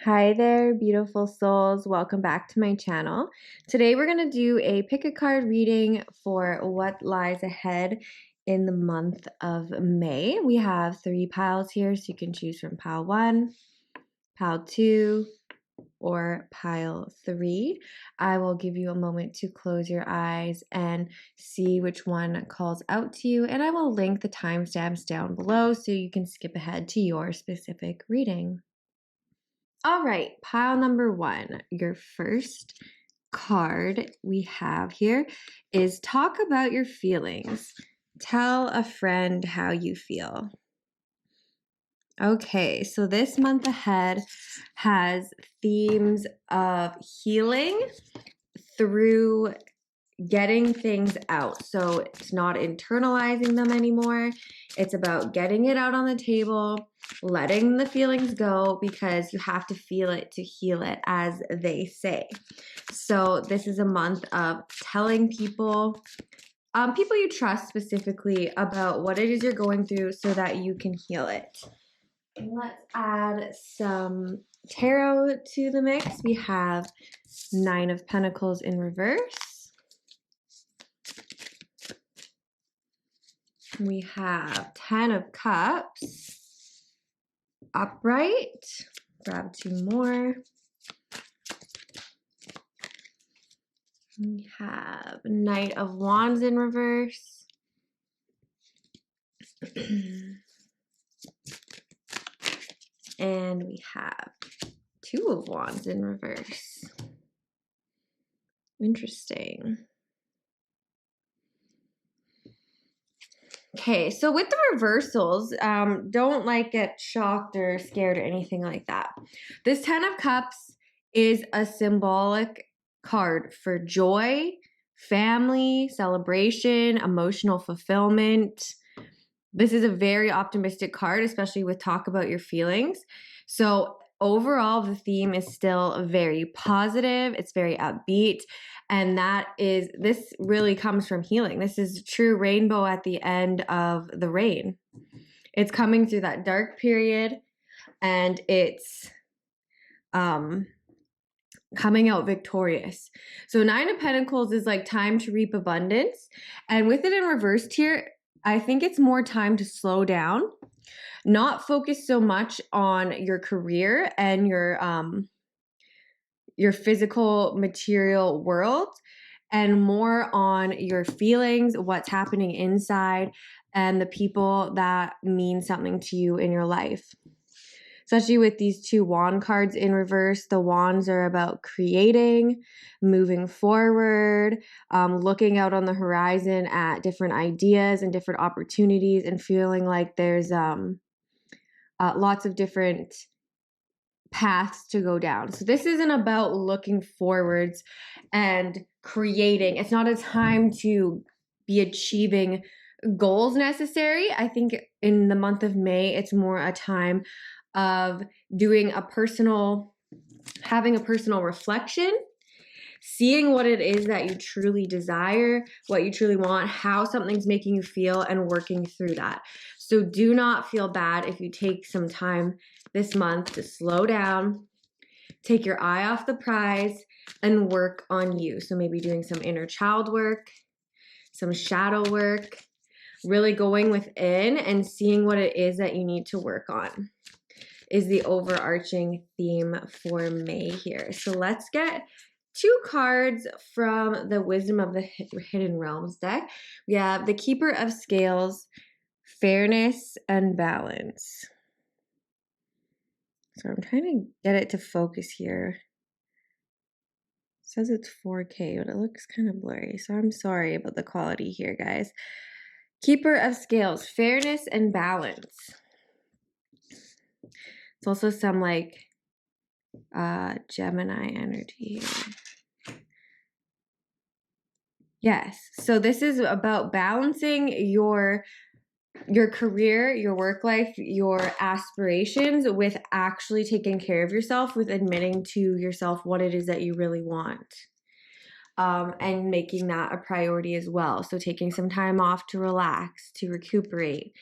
Hi there, beautiful souls. Welcome back to my channel. Today we're going to do a pick a card reading for what lies ahead in the month of May. We have 3 piles here, so you can choose from pile 1, pile 2, or pile 3. I will give you a moment to close your eyes and see which one calls out to you, and I will link the timestamps down below so you can skip ahead to your specific reading. All right, pile number 1, your first card we have here is talk about your feelings. Tell a friend how you feel. Okay, so this month ahead has themes of healing through getting things out. So it's not internalizing them anymore. It's about getting it out on the table, letting the feelings go, because you have to feel it to heal it, as they say. So this is a month of telling people you trust specifically, about what it is you're going through so that you can heal it. Let's add some tarot to the mix. We have 9 of Pentacles in reverse. We have 10 of Cups upright. Grab 2 more. We have Knight of Wands in reverse. And we have 2 of Wands in reverse. Interesting. Okay, so with the reversals, don't get shocked or scared or anything like that. This 10 of Cups is a symbolic card for joy, family, celebration, emotional fulfillment. This is a very optimistic card, especially with talk about your feelings. So overall, the theme is still very positive. It's very upbeat. And this really comes from healing. This is a true rainbow at the end of the rain. It's coming through that dark period, and it's coming out victorious. So 9 of Pentacles is like time to reap abundance. And with it in reversed here, I think it's more time to slow down, not focus so much on your career and your physical material world, and more on your feelings, what's happening inside, and the people that mean something to you in your life. Especially with these 2 wand cards in reverse, the wands are about creating, moving forward, looking out on the horizon at different ideas and different opportunities, and feeling like there's lots of different paths to go down. So this isn't about looking forwards and creating. It's not a time to be achieving goals necessary. I think in the month of May, it's more a time of having a personal reflection, seeing what it is that you truly desire, what you truly want, how something's making you feel, and working through that. So do not feel bad if you take some time this month to slow down, take your eye off the prize, and work on you. So maybe doing some inner child work, some shadow work, really going within and seeing what it is that you need to work on is the overarching theme for May here. So let's get 2 cards from the Wisdom of the Hidden Realms deck. We have the Keeper of Scales, Fairness and Balance. So I'm trying to get it to focus here. It says it's 4K, but it looks kind of blurry. So I'm sorry about the quality here, guys. Keeper of Scales, Fairness and Balance. It's also some Gemini energy here. Yes. So this is about balancing your career, your work life, your aspirations with actually taking care of yourself, with admitting to yourself what it is that you really want. And making that a priority as well. So taking some time off to relax, to recuperate.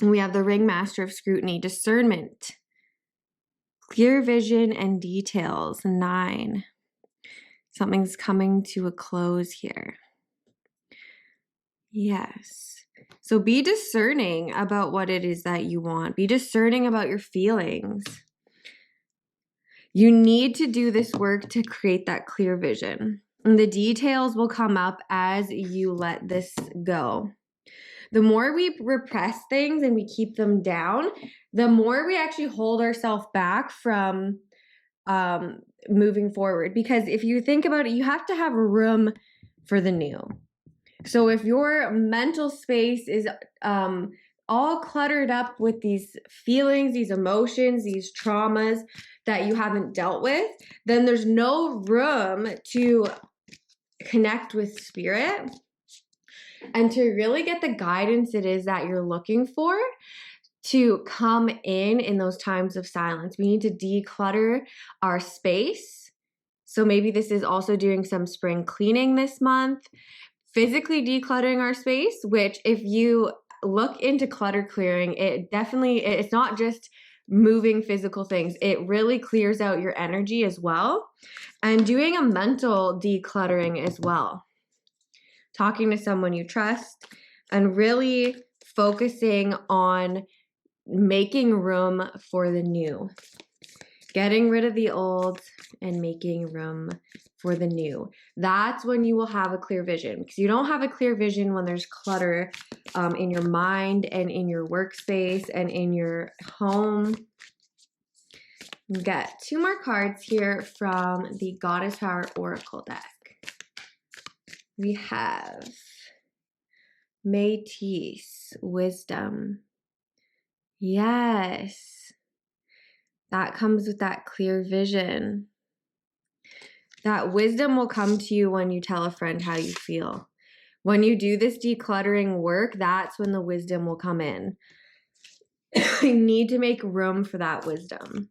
And we have the Ringmaster of Scrutiny, discernment, Clear vision and details. 9. Something's coming to a close here. Yes. So be discerning about what it is that you want. Be discerning about your feelings. You need to do this work to create that clear vision. And the details will come up as you let this go. The more we repress things and we keep them down, the more we actually hold ourselves back from moving forward. Because if you think about it, you have to have room for the new. So if your mental space is all cluttered up with these feelings, these emotions, these traumas that you haven't dealt with, then there's no room to connect with spirit and to really get the guidance it is that you're looking for to come in those times of silence. We need to declutter our space. So maybe this is also doing some spring cleaning this month, physically decluttering our space, which if you look into clutter clearing, it's not just moving physical things. It really clears out your energy as well. And doing a mental decluttering as well. Talking to someone you trust and really focusing on making room for the new. Getting rid of the old and making room for the new. That's when you will have a clear vision, because you don't have a clear vision when there's clutter in your mind and in your workspace and in your home. We've got 2 more cards here from the Goddess Power Oracle deck. We have Métis, wisdom. Yes. That comes with that clear vision. That wisdom will come to you when you tell a friend how you feel. When you do this decluttering work, that's when the wisdom will come in. You need to make room for that wisdom.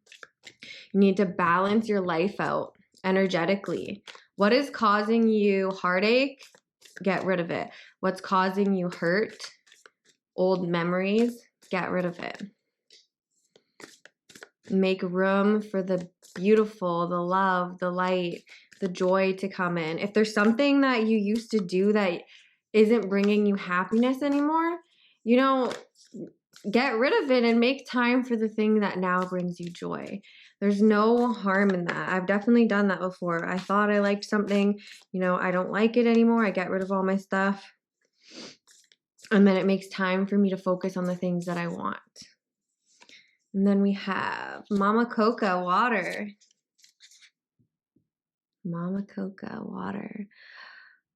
You need to balance your life out energetically. What is causing you heartache? Get rid of it. What's causing you hurt? Old memories? Get rid of it. Make room for the beautiful, the love, the light, the joy to come in. If there's something that you used to do that isn't bringing you happiness anymore, get rid of it and make time for the thing that now brings you joy. There's no harm in that. I've definitely done that before. I thought I liked something, I don't like it anymore. I get rid of all my stuff. And then it makes time for me to focus on the things that I want. And then we have Mama Coca water. Mama Coca water.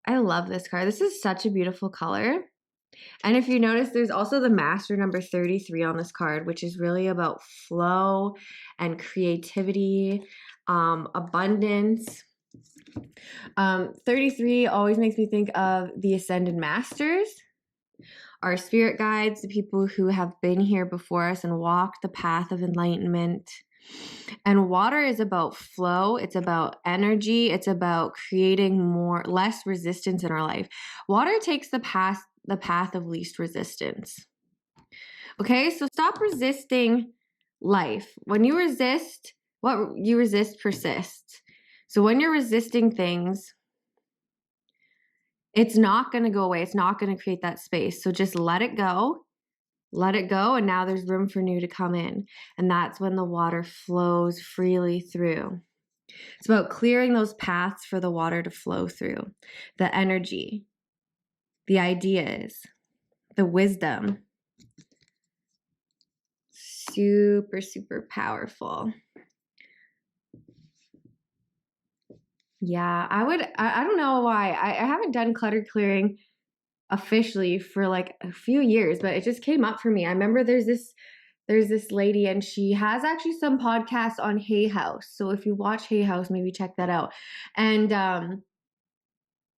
I love this card. This is such a beautiful color. And if you notice, there's also the master number 33 on this card, which is really about flow and creativity, abundance. 33 always makes me think of the Ascended Masters, our spirit guides, the people who have been here before us and walked the path of enlightenment. And water is about flow. It's about energy. It's about creating less resistance in our life. Water takes the path of least resistance. Okay, so stop resisting life. When you resist, what you resist persists. So when you're resisting things, it's not going to go away. It's not going to create that space. So just let it go. Let it go. And now there's room for new to come in. And that's when the water flows freely through. It's about clearing those paths for the water to flow through. The energy, the ideas, the wisdom. Super, super powerful. Yeah, I don't know why. I haven't done clutter clearing officially for like a few years, but it just came up for me. I remember there's this lady and she has actually some podcasts on Hay House. So if you watch Hay House, maybe check that out. And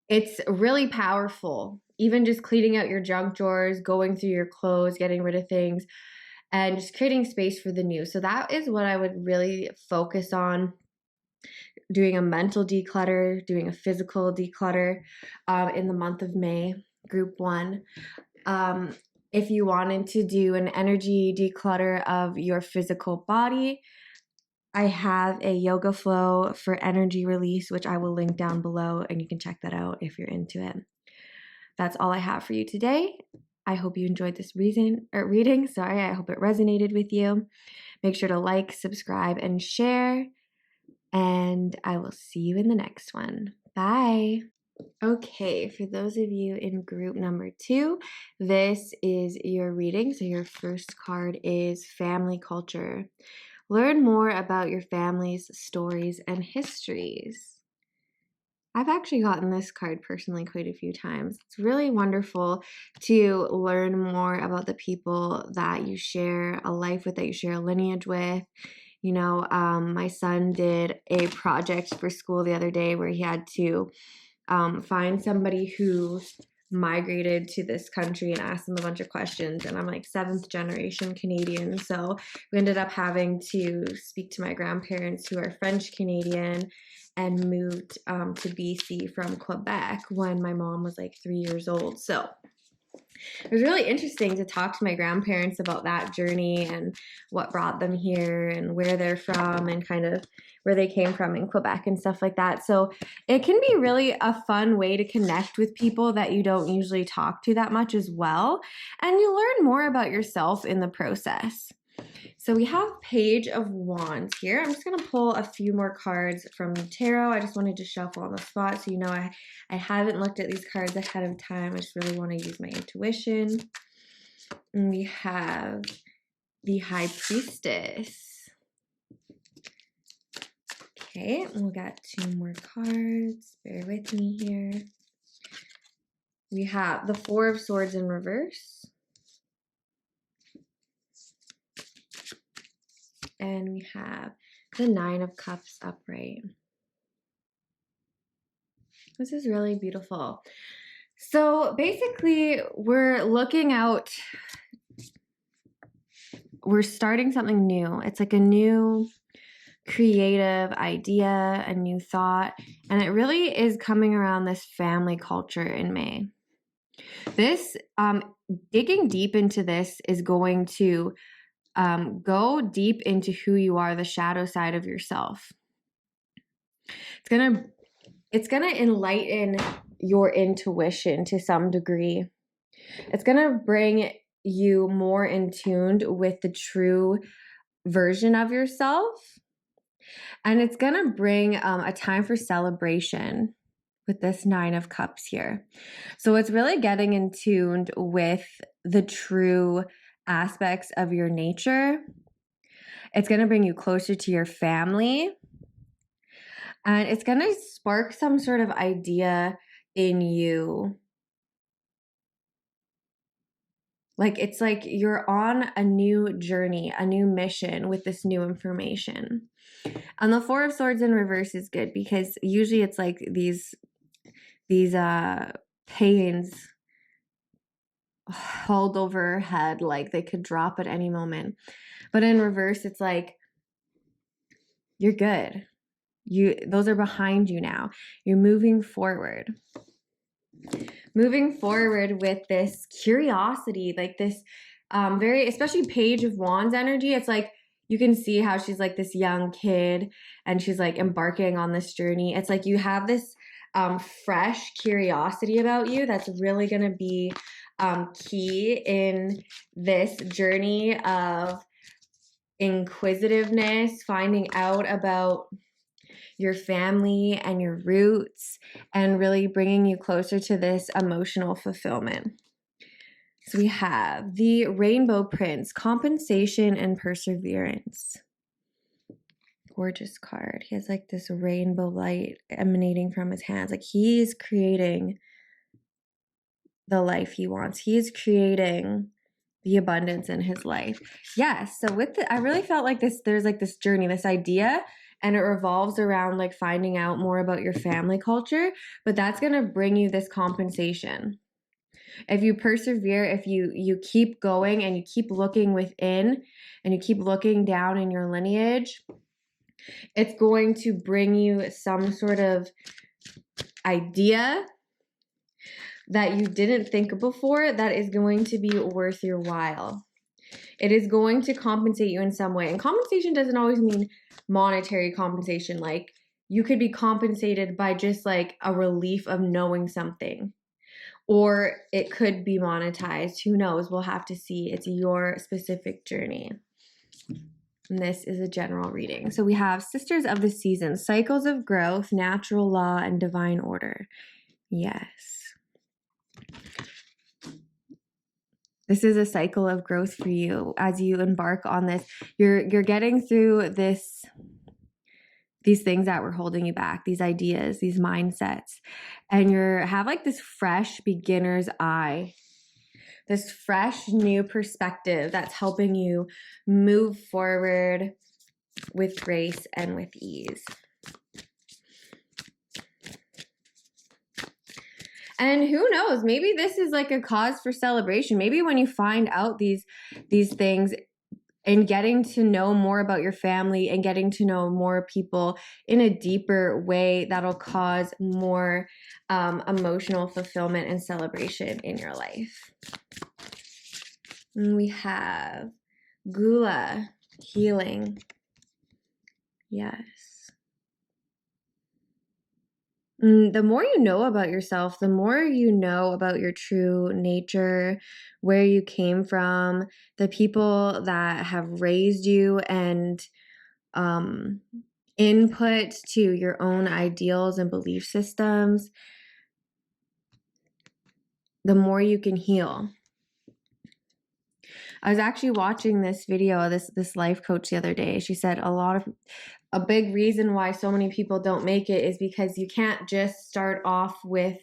it's really powerful. Even just cleaning out your junk drawers, going through your clothes, getting rid of things, and just creating space for the new. So that is what I would really focus on. Doing a mental declutter, doing a physical declutter in the month of May, group 1. If you wanted to do an energy declutter of your physical body, I have a yoga flow for energy release, which I will link down below, and you can check that out if you're into it. That's all I have for you today. I hope you enjoyed this reading. I hope it resonated with you. Make sure to like, subscribe, and share. And I will see you in the next one. Bye. Okay, for those of you in group number 2, this is your reading. So your first card is Family Culture. Learn more about your family's stories and histories. I've actually gotten this card personally quite a few times. It's really wonderful to learn more about the people that you share a life with, that you share a lineage with. You know, my son did a project for school the other day where he had to find somebody who migrated to this country and ask them a bunch of questions. And I'm like 7th generation Canadian. So we ended up having to speak to my grandparents who are French Canadian and moved to BC from Quebec when my mom was like 3 years old. So it was really interesting to talk to my grandparents about that journey and what brought them here and where they're from and kind of where they came from in Quebec and stuff like that. So it can be really a fun way to connect with people that you don't usually talk to that much as well. And you learn more about yourself in the process. So we have Page of Wands here. I'm just going to pull a few more cards from the tarot. I just wanted to shuffle on the spot so you know I haven't looked at these cards ahead of time. I just really want to use my intuition. And we have the High Priestess. Okay, we'll get 2 more cards. Bear with me here. We have the Four of Swords in reverse. And we have the 9 of Cups upright. This is really beautiful. So basically, we're starting something new. It's like a new creative idea, a new thought, and it really is coming around this family culture in May. This, digging deep into this is going to go deep into who you are, the shadow side of yourself. It's gonna enlighten your intuition to some degree. It's gonna bring you more in tune with the true version of yourself. And it's gonna bring a time for celebration with this 9 of Cups here. So it's really getting in tune with the true aspects of your nature. It's going to bring you closer to your family. And it's going to spark some sort of idea in you. Like it's like you're on a new journey, a new mission with this new information. And the Four of Swords in reverse is good because usually it's like these pains hold over her head, like they could drop at any moment. But in reverse, it's like you're good. Those are behind you now. You're moving forward. Moving forward with this curiosity, like this very, especially Page of Wands energy. It's like you can see how she's like this young kid and she's like embarking on this journey. It's like you have this fresh curiosity about you that's really going to be key in this journey of inquisitiveness, finding out about your family and your roots, and really bringing you closer to this emotional fulfillment. So we have the Rainbow Prince, compensation and perseverance. Gorgeous card. He has like this rainbow light emanating from his hands. Like he is creating the life he wants. He is creating the abundance in his life. Yes. So I really felt like there's like this journey, this idea, and it revolves around like finding out more about your family culture, but that's going to bring you this compensation. If you persevere, if you keep going and you keep looking within and you keep looking down in your lineage, it's going to bring you some sort of idea that you didn't think of before that is going to be worth your while. It is going to compensate you in some way. And compensation doesn't always mean monetary compensation. Like, you could be compensated by just like a relief of knowing something. Or it could be monetized. Who knows? We'll have to see. It's your specific journey. And this is a general reading. So we have Sisters of the Seasons, cycles of growth, natural law, and divine order. Yes. This is a cycle of growth for you as you embark on this. You're getting through these things that were holding you back, these ideas, these mindsets, and have like this fresh beginner's eye, this fresh new perspective that's helping you move forward with grace and with ease. And who knows, maybe this is like a cause for celebration. Maybe when you find out these things and getting to know more about your family and getting to know more people in a deeper way, that'll cause more emotional fulfillment and celebration in your life. And we have Gula, healing. Yes. The more you know about yourself, the more you know about your true nature, where you came from, the people that have raised you, and input to your own ideals and belief systems, the more you can heal. I was actually watching this video, this life coach the other day. She said a big reason why so many people don't make it is because you can't just start off with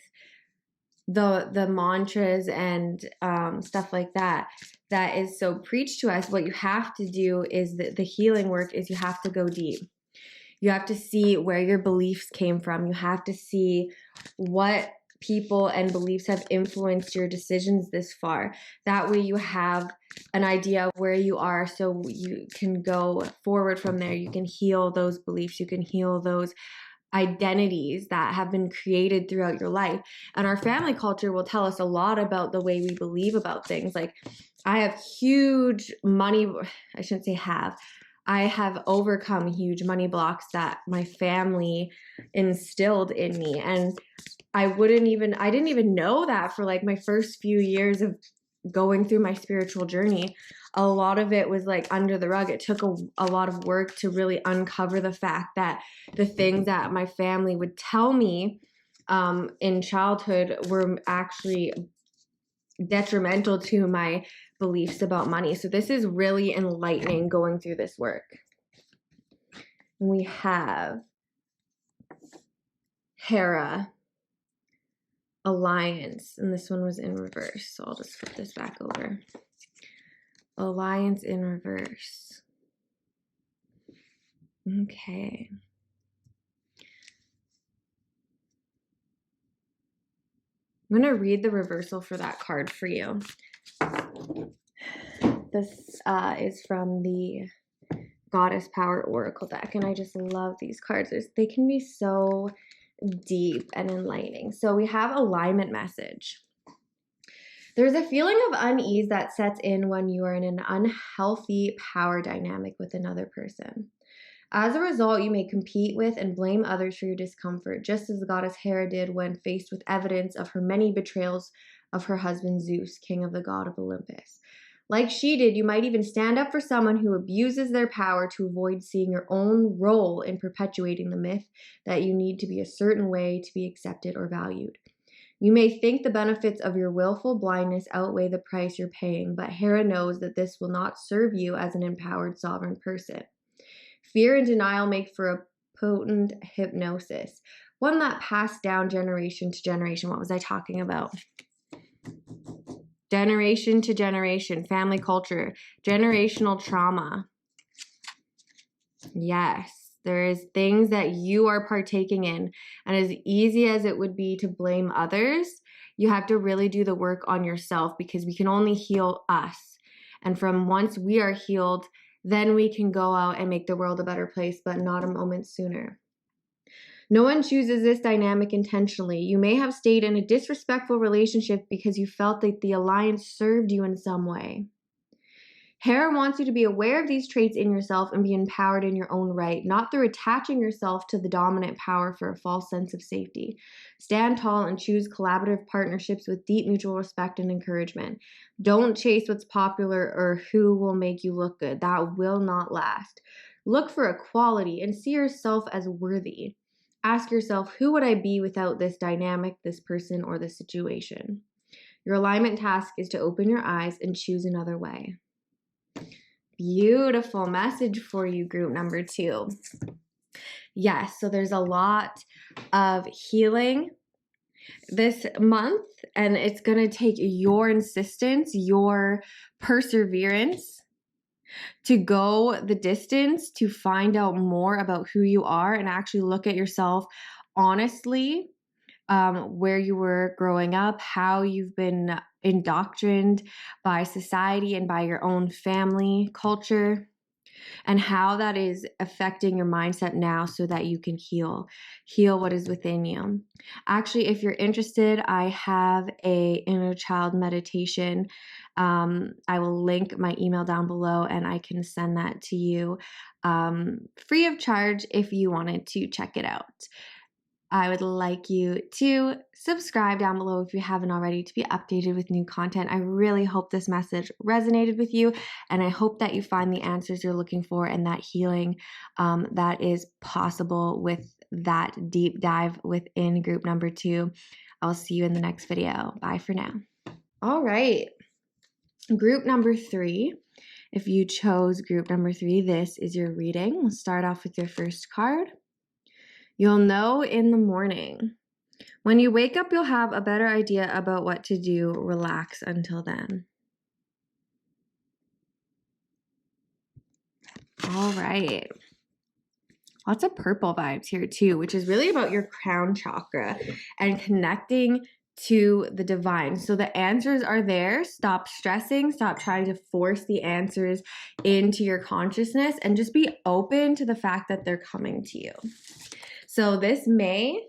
the mantras and stuff like that is so preached to us. What you have to do is the healing work is you have to go deep. You have to see where your beliefs came from. You have to see what people and beliefs have influenced your decisions this far. That way you have an idea of where you are, so you can go forward from there. You can heal those beliefs. You can heal those identities that have been created throughout your life. And our family culture will tell us a lot about the way we believe about things. Like, I have huge money, I shouldn't say have, I have overcome huge money blocks that my family instilled in me. And I didn't even know that for like my first few years of going through my spiritual journey. A lot of it was like under the rug. It took a lot of work to really uncover the fact that the things that my family would tell me in childhood were actually detrimental to my beliefs about money. So this is really enlightening going through this work. We have Hera, Alliance, and this one was in reverse, so I'll just flip this back over. Alliance in reverse. Okay. I'm going to read the reversal for that card for you. This is from the Goddess Power Oracle deck, and I just love these cards. They can be so deep and enlightening. So we have alignment message. There's a feeling of unease that sets in when you are in an unhealthy power dynamic with another person. As a result, you may compete with and blame others for your discomfort, just as the goddess Hera did when faced with evidence of her many betrayals of her husband Zeus, king of the god of Olympus. Like she did, you might even stand up for someone who abuses their power to avoid seeing your own role in perpetuating the myth that you need to be a certain way to be accepted or valued. You may think the benefits of your willful blindness outweigh the price you're paying, but Hera knows that this will not serve you as an empowered sovereign person. Fear and denial make for a potent hypnosis, one that passed down generation to generation. What was I talking about? Generation to generation, family culture, generational trauma. Yes, there is things that you are partaking in. And as easy as it would be to blame others, you have to really do the work on yourself, because we can only heal us. And from once we are healed, then we can go out and make the world a better place, but not a moment sooner. No one chooses this dynamic intentionally. You may have stayed in a disrespectful relationship because you felt that the alliance served you in some way. Hera wants you to be aware of these traits in yourself and be empowered in your own right, not through attaching yourself to the dominant power for a false sense of safety. Stand tall and choose collaborative partnerships with deep mutual respect and encouragement. Don't chase what's popular or who will make you look good. That will not last. Look for equality and see yourself as worthy. Ask yourself, who would I be without this dynamic, this person, or this situation? Your alignment task is to open your eyes and choose another way. Beautiful message for you, group number 2. Yes, so there's a lot of healing this month, and it's going to take your insistence, your perseverance to go the distance to find out more about who you are and actually look at yourself honestly, where you were growing up, how you've been indoctrined by society and by your own family culture, and how that is affecting your mindset now so that you can heal what is within you. Actually, if you're interested, I have a inner child meditation. I will link my email down below and I can send that to you free of charge if you wanted to check it out. I would like you to subscribe down below if you haven't already to be updated with new content. I really hope this message resonated with you, and I hope that you find the answers you're looking for and that healing that is possible with that deep dive within group number 2. I'll see you in the next video. Bye for now. All right. Group number 3. If you chose group number 3, this is your reading. We'll start off with your first card. You'll know in the morning. When you wake up, you'll have a better idea about what to do. Relax until then. All right. Lots of purple vibes here too, which is really about your crown chakra and connecting to the divine. So the answers are there. Stop stressing. Stop trying to force the answers into your consciousness and just be open to the fact that they're coming to you. So this May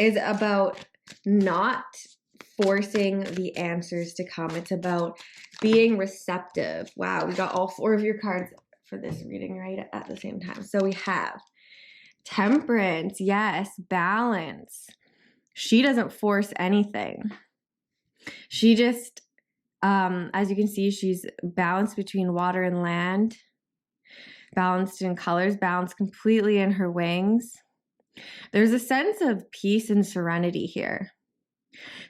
is about not forcing the answers to come. It's about being receptive. Wow, we got all 4 of your cards for this reading right at the same time. So we have Temperance, yes, balance. She doesn't force anything. She just, as you can see, she's balanced between water and land, balanced in colors, balanced completely in her wings. There's a sense of peace and serenity here.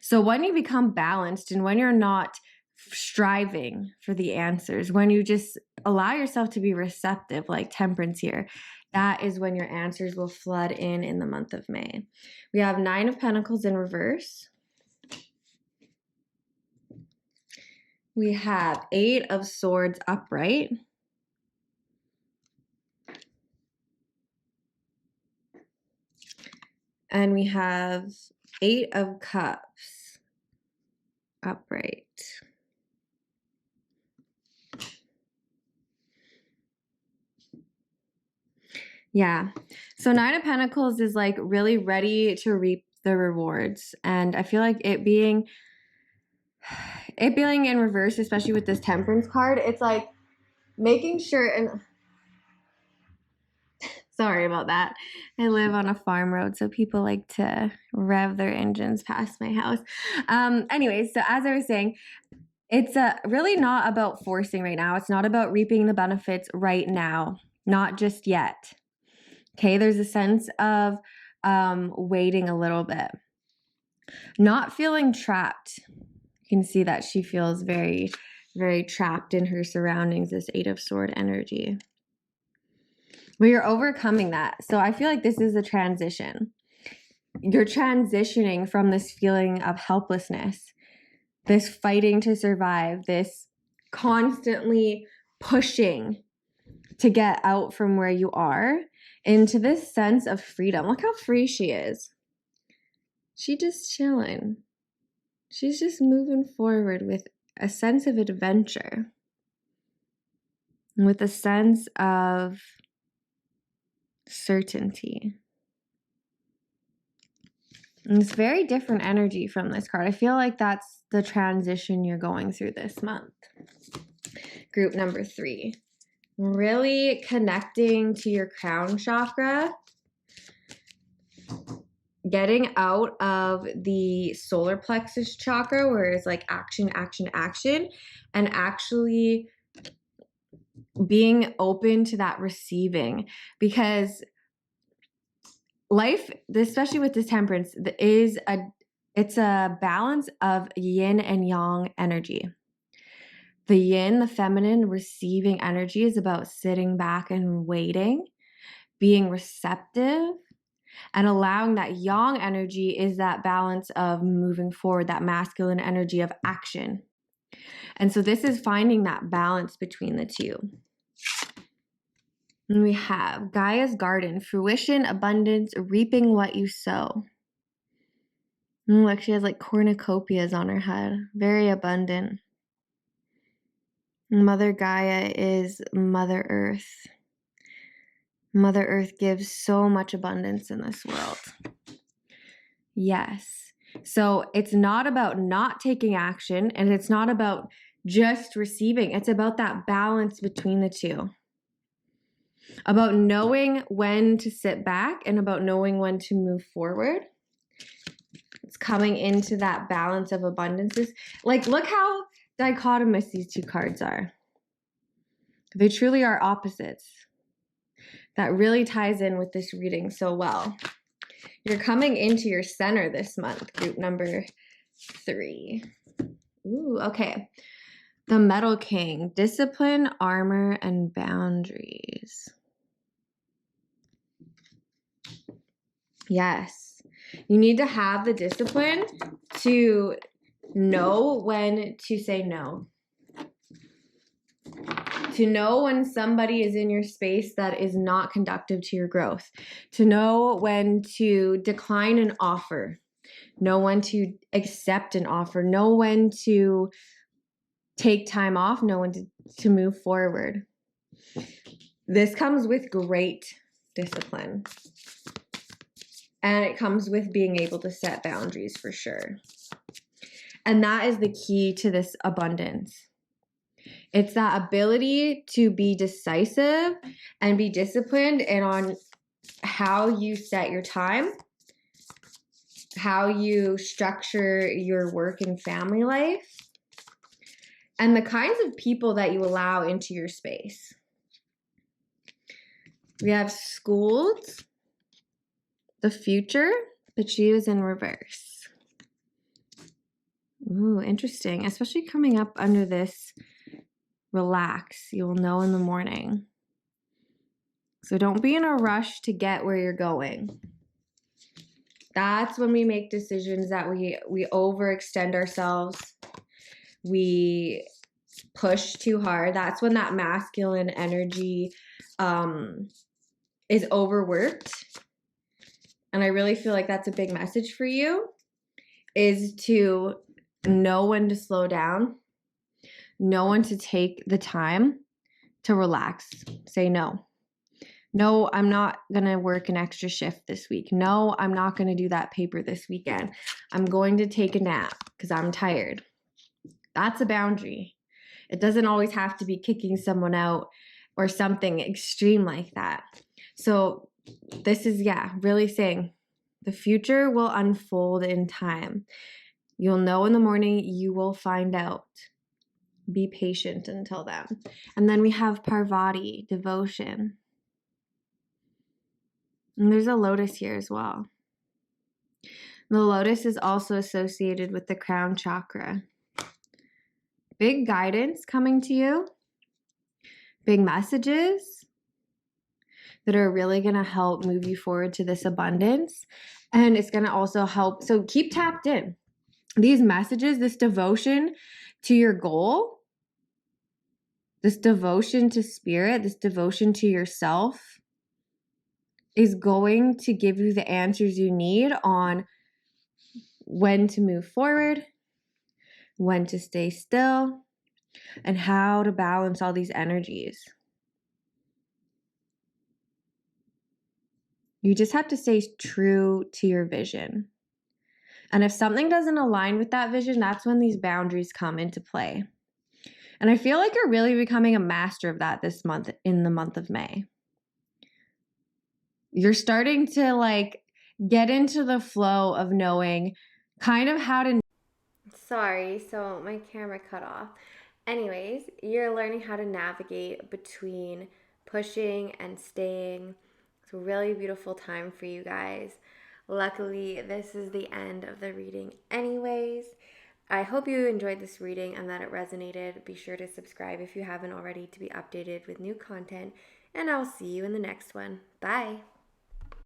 So when you become balanced and when you're not striving for the answers, when you just allow yourself to be receptive, like Temperance here, that is when your answers will flood in the month of May. We have 9 of Pentacles in reverse. We have 8 of Swords upright. And we have 8 of Cups upright. Yeah. So 9 of Pentacles is like really ready to reap the rewards. And I feel like it being in reverse, especially with this Temperance card, it's like making sure, and sorry about that. I live on a farm road, so people like to rev their engines past my house. Anyways, so as I was saying, it's really not about forcing right now. It's not about reaping the benefits right now, not just yet. Okay, there's a sense of waiting a little bit. Not feeling trapped. You can see that she feels very, very trapped in her surroundings, this 8 of Sword energy. We are overcoming that. So I feel like this is a transition. You're transitioning from this feeling of helplessness, this fighting to survive, this constantly pushing to get out from where you are into this sense of freedom. Look how free she is. She just chilling. She's just moving forward with a sense of adventure, with a sense of certainty. And it's very different energy from this card. I feel like that's the transition you're going through this month. group number 3. Really connecting to your crown chakra, getting out of the solar plexus chakra where it's like action, action, action, and actually being open to that receiving, because life, especially with this temperance, it's a balance of yin and yang energy. The yin, the feminine, receiving energy is about sitting back and waiting, being receptive, and allowing that yang energy is that balance of moving forward, that masculine energy of action. And so this is finding that balance between the two. And we have Gaia's garden, fruition, abundance, reaping what you sow. Look, she has like cornucopias on her head, very abundant. Mother Gaia is Mother Earth. Mother Earth gives so much abundance in this world. Yes. So it's not about not taking action, and it's not about just receiving. It's about that balance between the two. About knowing when to sit back and about knowing when to move forward. It's coming into that balance of abundances. Like, look how dichotomous these two cards are. They truly are opposites. That really ties in with this reading so well. You're coming into your center this month, group number 3. Ooh, okay. The Metal King, discipline, armor, and boundaries. Yes. You need to have the discipline to know when to say no. To know when somebody is in your space that is not conductive to your growth. To know when to decline an offer. Know when to accept an offer. Know when to take time off. Know when to move forward. This comes with great discipline. And it comes with being able to set boundaries for sure. And that is the key to this abundance. It's that ability to be decisive and be disciplined and on how you set your time, how you structure your work and family life, and the kinds of people that you allow into your space. We have schools, the future, but she was in reverse. Ooh, interesting. Especially coming up under this relax. You will know in the morning. So don't be in a rush to get where you're going. That's when we make decisions that we overextend ourselves. We push too hard. That's when that masculine energy is overworked. And I really feel like that's a big message for you, is to know when to slow down, know when to take the time to relax. Say no. No, I'm not going to work an extra shift this week. No, I'm not going to do that paper this weekend. I'm going to take a nap because I'm tired. That's a boundary. It doesn't always have to be kicking someone out or something extreme like that. So this is, really saying the future will unfold in time. You'll know in the morning, you will find out. Be patient until then. And then we have Parvati, devotion. And there's a lotus here as well. The lotus is also associated with the crown chakra. Big guidance coming to you. Big messages that are really going to help move you forward to this abundance. And it's going to also help. So keep tapped in. These messages, this devotion to your goal, this devotion to spirit, this devotion to yourself is going to give you the answers you need on when to move forward, when to stay still, and how to balance all these energies. You just have to stay true to your vision. And if something doesn't align with that vision, that's when these boundaries come into play. And I feel like you're really becoming a master of that this month, in the month of May. You're starting to like get into the flow of knowing kind of how to. Sorry, so my camera cut off. Anyways, you're learning how to navigate between pushing and staying. It's a really beautiful time for you guys. Luckily, this is the end of the reading, anyways. I hope you enjoyed this reading and that it resonated. Be sure to subscribe if you haven't already to be updated with new content, and I'll see you in the next one. Bye.